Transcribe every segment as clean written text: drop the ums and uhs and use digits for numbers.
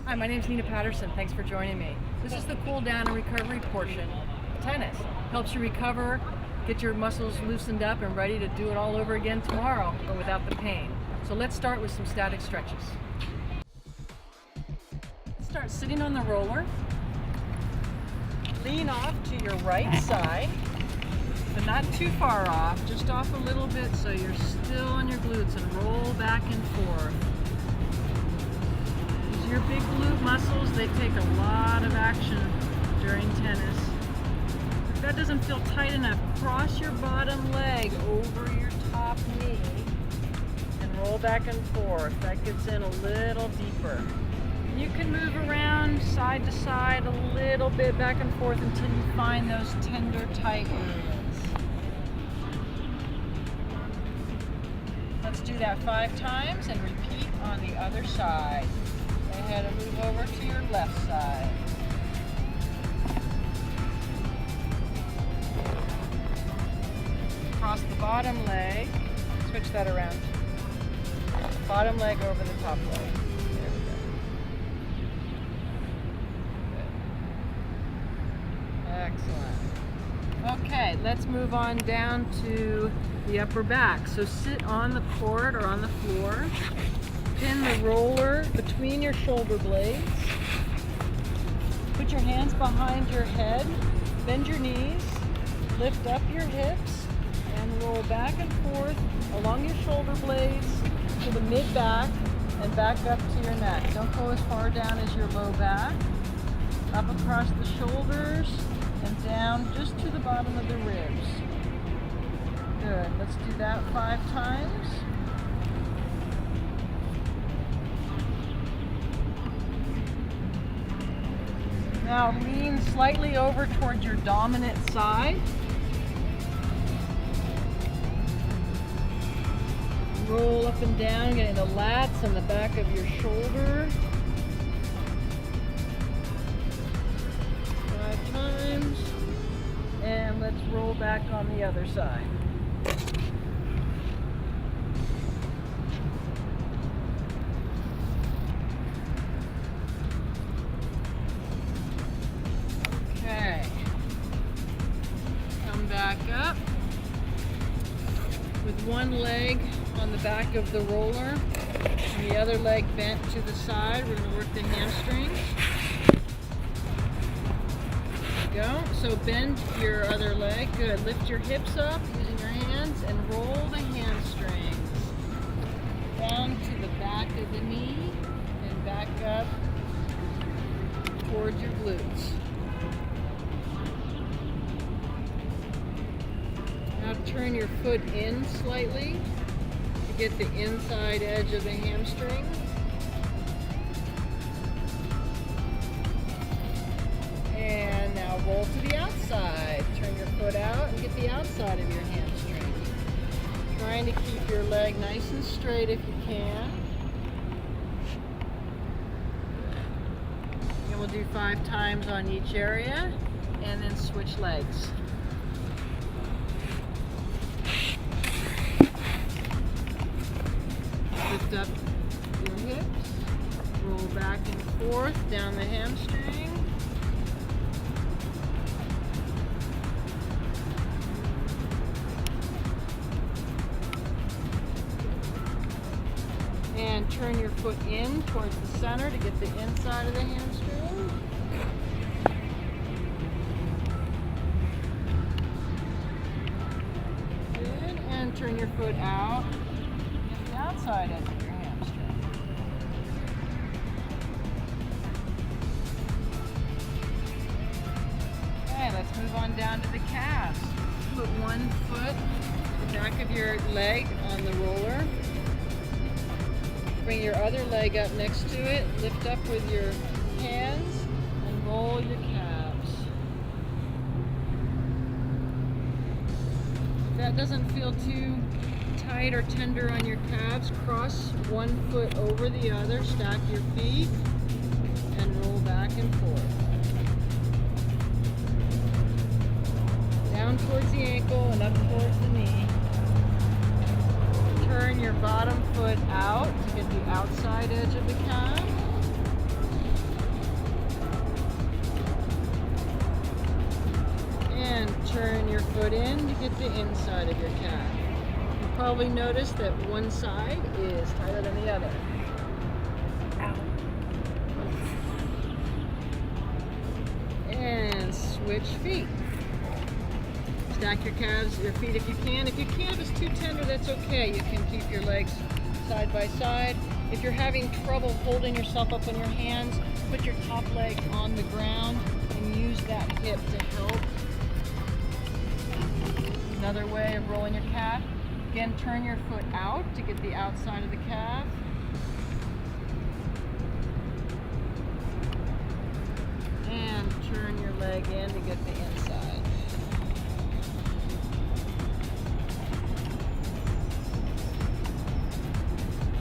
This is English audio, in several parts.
Hi, my name is Nina Patterson. Thanks for joining me. This is the cool down and recovery portion of tennis. Helps you recover, get your muscles loosened up and ready to do it all over again tomorrow, but without the pain. So let's start with some static stretches. Start sitting on the roller. Lean off to your right side, but not too far off, just off a little bit so you're still on your glutes, and roll back and forth. Your big glute muscles, they take a lot of action during tennis. If that doesn't feel tight enough, cross your bottom leg over your top knee and roll back and forth. That gets in a little deeper. You can move around side to side a little bit back and forth until you find those tender, tight areas. Let's do that 5 times and repeat on the other side. Go ahead and move over to your left side. Cross the bottom leg. Switch that around. Bottom leg over the top leg. There we go. Good. Excellent. Okay, let's move on down to the upper back. So sit on the court or on the floor. Pin the roller between your shoulder blades. Put your hands behind your head. Bend your knees. Lift up your hips and roll back and forth along your shoulder blades to the mid-back and back up to your neck. Don't go as far down as your low back. Up across the shoulders and down just to the bottom of the ribs. Good. Let's do that 5 times. Now lean slightly over towards your dominant side. Roll up and down, getting the lats and the back of your shoulder. 5 times. And let's roll back on the other side. Back up with one leg on the back of the roller and the other leg bent to the side. We're going to work the hamstrings. There you go. So bend your other leg. Good. Lift your hips up using your hands and roll the hamstrings down to the back of the knee and back up towards your glutes. Now turn your foot in slightly to get the inside edge of the hamstring. And now roll to the outside. Turn your foot out and get the outside of your hamstring. Trying to keep your leg nice and straight if you can. And we'll do 5 times on each area and then switch legs. Lift up your hips, roll back and forth down the hamstring. And turn your foot in towards the center to get the inside of the hamstring. Good, and turn your foot out. Outside edge of your hamstring. Okay, let's move on down to the calves. Put one foot, the back of your leg on the roller. Bring your other leg up next to it. Lift up with your hands and roll your calves. If that doesn't feel too tight or tender on your calves, cross one foot over the other, stack your feet, and roll back and forth. Down towards the ankle and up towards the knee. Turn your bottom foot out to get the outside edge of the calf. foot in to get the inside of your calf. You probably noticed that one side is tighter than the other. Ow. And switch feet. Stack your calves, your feet if you can. If your calf is too tender, that's okay. You can keep your legs side by side. If you're having trouble holding yourself up in your hands, put your top leg on the ground and use that hip to help. Another way of rolling your calf. Again, turn your foot out to get the outside of the calf. And turn your leg in to get the inside.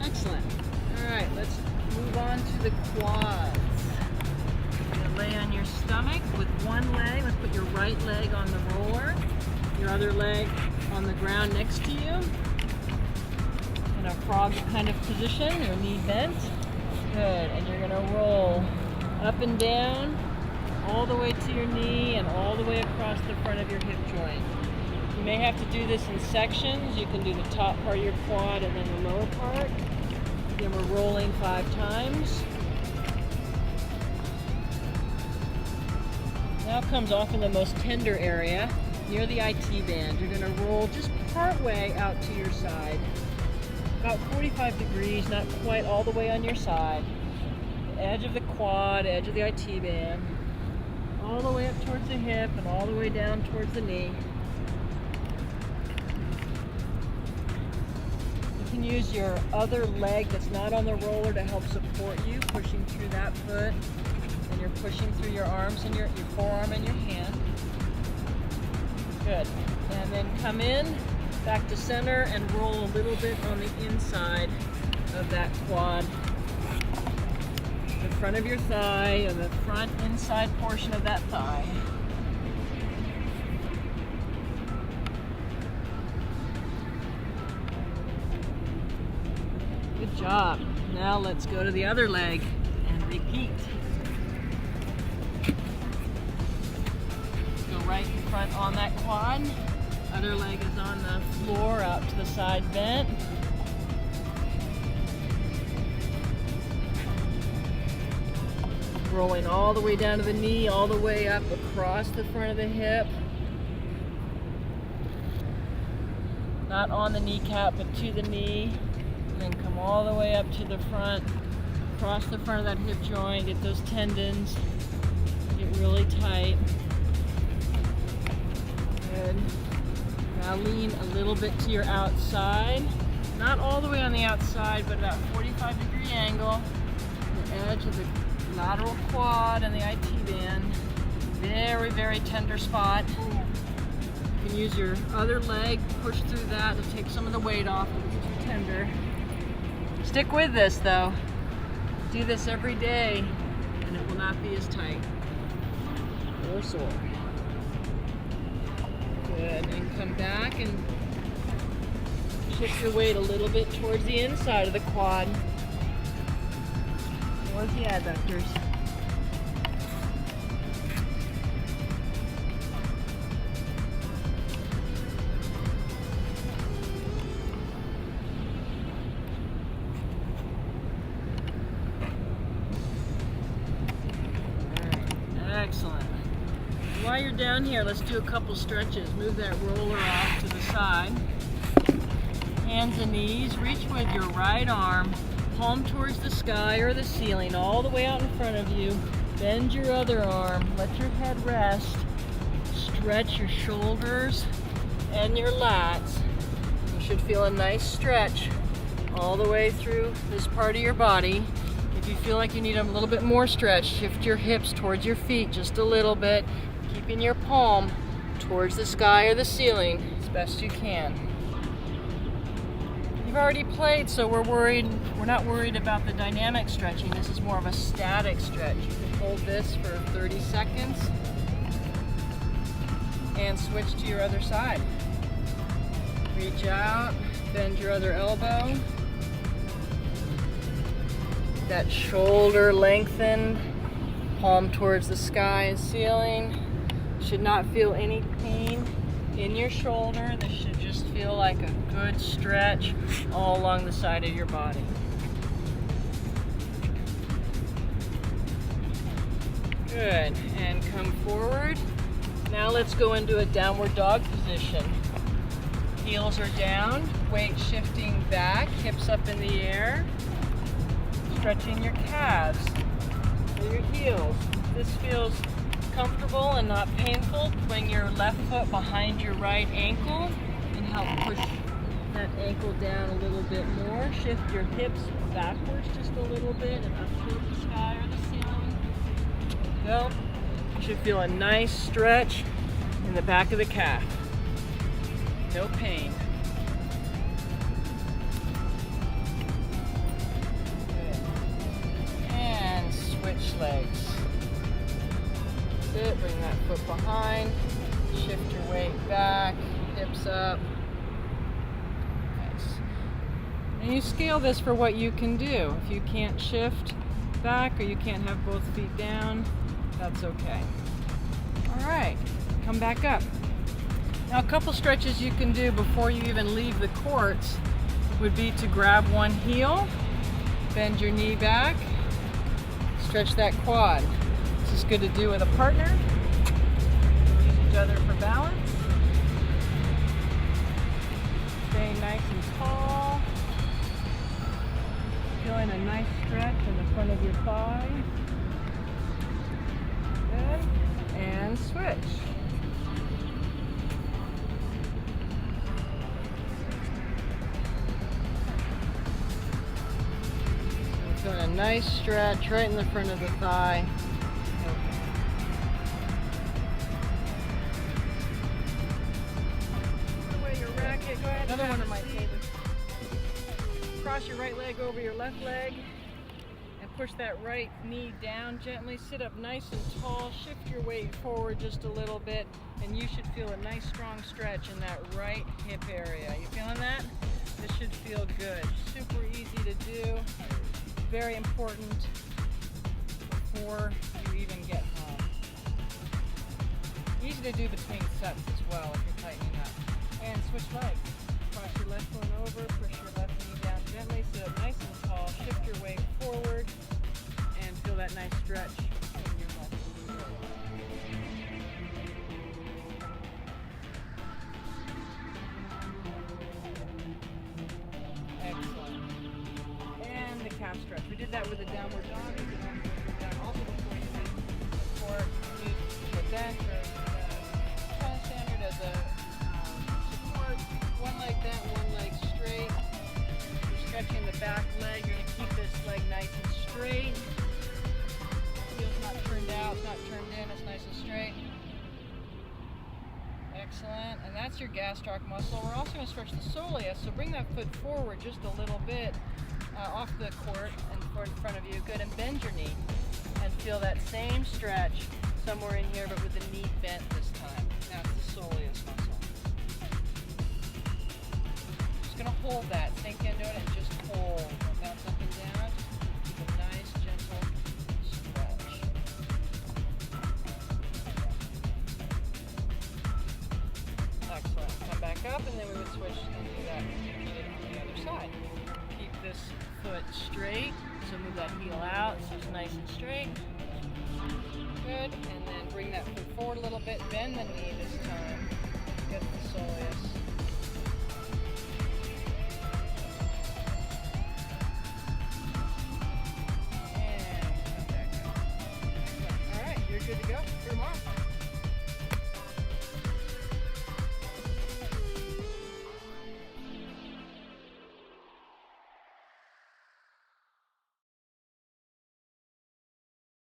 Excellent. All right, let's move on to the quads. You're gonna lay on your stomach with one leg. Let's put your right leg on the roller, your other leg on the ground next to you in a frog kind of position, your knee bent. Good, and you're gonna roll up and down all the way to your knee and all the way across the front of your hip joint. You may have to do this in sections. You can do the top part of your quad and then the lower part. Again, we're rolling 5 times. Now comes often the most tender area, near the IT band. You're going to roll just part way out to your side. About 45 degrees, not quite all the way on your side. The edge of the quad, edge of the IT band. All the way up towards the hip and all the way down towards the knee. You can use your other leg that's not on the roller to help support you, pushing through that foot. And you're pushing through your arms and your forearm and your hand. Good. And then come in, back to center, and roll a little bit on the inside of that quad. The front of your thigh, or the front inside portion of that thigh. Good job. Now let's go to the other leg and repeat. Go right in front on that quad. Other leg is on the floor, out to the side bent. Rolling all the way down to the knee, all the way up across the front of the hip. Not on the kneecap, but to the knee. Then come all the way up to the front, across the front of that hip joint, get those tendons, get really tight. Good. Now lean a little bit to your outside. Not all the way on the outside, but about 45-degree angle. The edge of the lateral quad and the IT band. Very, very tender spot. You can use your other leg, push through that to take some of the weight off if it's too tender. Stick with this though. Do this every day and it will not be as tight or sore. Good, and come back and shift your weight a little bit towards the inside of the quad. Towards the adductors. Excellent. While you're down here, let's do a couple stretches. Move that roller off to the side. Hands and knees. Reach with your right arm, palm towards the sky or the ceiling, all the way out in front of you. Bend your other arm. Let your head rest. Stretch your shoulders and your lats. You should feel a nice stretch all the way through this part of your body. If you feel like you need a little bit more stretch, shift your hips towards your feet just a little bit, keeping your palm towards the sky or the ceiling as best you can. You've already played, so we're not worried about the dynamic stretching. This is more of a static stretch. You can hold this for 30 seconds and switch to your other side. Reach out, bend your other elbow. That shoulder lengthened, palm towards the sky and ceiling. Should not feel any pain in your shoulder. This should just feel like a good stretch all along the side of your body. Good, and come forward. Now let's go into a downward dog position. Heels are down, weight shifting back, hips up in the air. Stretching your calves or your heels. This feels comfortable and not painful. Bring your left foot behind your right ankle and help push that ankle down a little bit more. Shift your hips backwards just a little bit and up toward the sky or the ceiling. Go. You should feel a nice stretch in the back of the calf. No pain. Good. And switch legs. That's it. Bring that foot behind. Shift your weight back. Hips up. Nice. And you scale this for what you can do. If you can't shift back or you can't have both feet down, that's okay. All right, come back up. Now a couple stretches you can do before you even leave the courts would be to grab one heel, bend your knee back, stretch that quad. This is good to do with a partner. Use each other for balance. Staying nice and tall. Feeling a nice stretch in the front of your thigh. Good. And switch. Feeling a nice stretch right in the front of the thigh. Put away your racket. Go ahead. Another one of my favorites. Cross your right leg over your left leg and push that right knee down gently. Sit up nice and tall. Shift your weight forward just a little bit and you should feel a nice strong stretch in that right hip area. You feeling that? This should feel good. Super easy to do. Very important before you even get home. Easy to do between sets as well if you're tightening up. And switch legs. Cross your left one over, push your left knee down gently, sit up nice and tall, shift your weight forward, and feel that nice stretch in your muscles. Excellent. And the calf stretch. We did that with a downward dog. You can also do that also before you leave the court. Use the bench or the standard as a support. One leg bent, one leg straight. You're stretching the back leg. You're going to keep this leg nice and straight. Heel's not turned out, it's not turned in. It's nice and straight. Excellent. And that's your gastroc muscle. We're also going to stretch the soleus. So bring that foot forward just a little bit off the court and in front of you. Good. And bend your knee and feel that same stretch somewhere in here, but with the knee bent this time. That's the soleus muscle. Just going to hold that. Sink into it and just hold. Bounce up and down. Keep a nice, gentle stretch. Excellent. Come back up and then we would switch and do that repeated on the other side. Keep this foot straight. So move that heel out so it's nice and straight. Good. And then bring that foot forward a little bit. Bend the knee this time. Get the soleus.